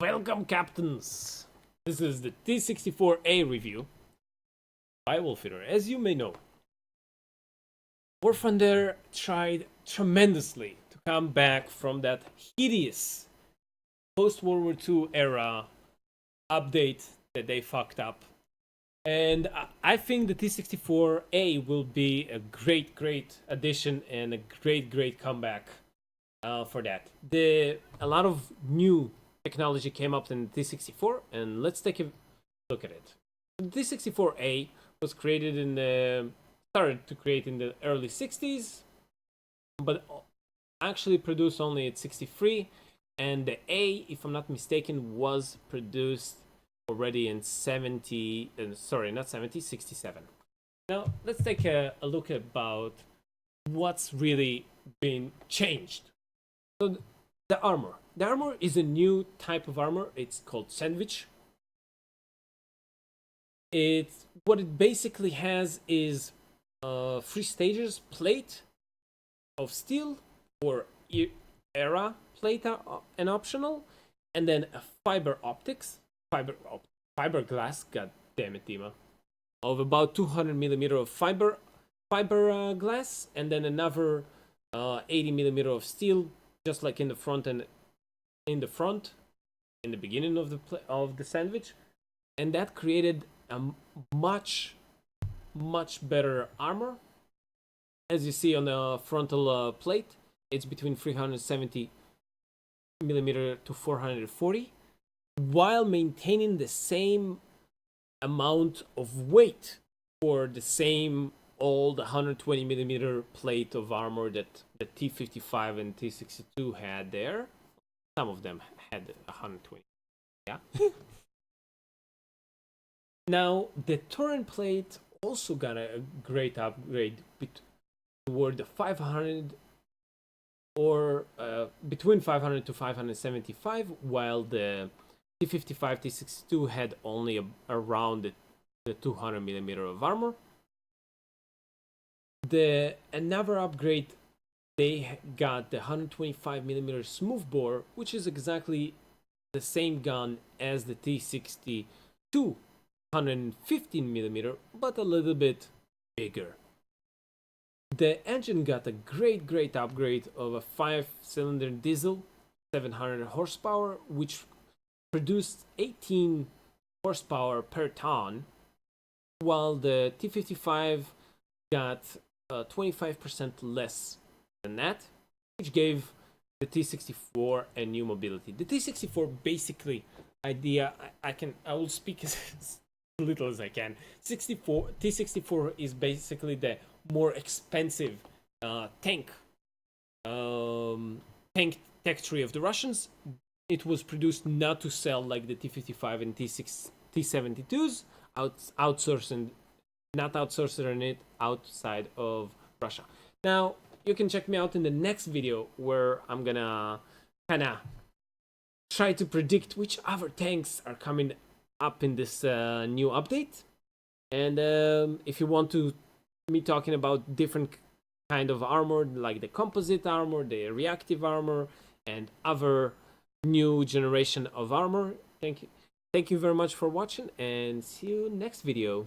Welcome, Captains! This is the T64-A review by WolfEater. As you may know, WolfEater tried tremendously to come back from that hideous post-World War II era update that they fucked up. And I think the T64-A will be a great addition and a great comeback for that. A lot of new technology came up in the T64, and let's take a look at it. The T64-A was created started to create in the early 60s, but actually produced only at 63, and the A, if I'm not mistaken, was produced already in 67. Now let's take a look about what's really been changed. So the armor is a new type of armor. It's called sandwich. What it basically has is 3 stages: plate of steel or era plate and optional, and then a fiberglass, god damn it, Dima, of about 200mm of fiber glass, and then another 80mm of steel, just like in the front and in the beginning of the sandwich, and that created a much better armor. As you see on the frontal plate, it's between 370mm to 440, while maintaining the same amount of weight for the same old 120mm plate of armor that the T55 and T62 had there. Some of them had 120. Yeah. Now, the Torrent plate also got a great upgrade toward the 500 or between 500 to 575, while the T55, T62 had only around the 200mm of armor. Another upgrade, they got the 125mm smoothbore, which is exactly the same gun as the T62 115mm, but a little bit bigger. The engine got a great upgrade of a 5-cylinder diesel, 700 horsepower, which produced 18 horsepower per ton, while the T55 got 25% less than that, which gave the T64 a new mobility. The T64 basically idea, I will speak as little as I can. T64 is basically the more expensive tank tech tree of the Russians. It was produced not to sell like the T55 and T72s, not outsourcing it outside of Russia. Now, you can check me out in the next video where I'm gonna kinda try to predict which other tanks are coming up in this new update. And if you want me talking about different kind of armor, like the composite armor, the reactive armor, and other new generation of armor, thank you very much for watching, and see you next video.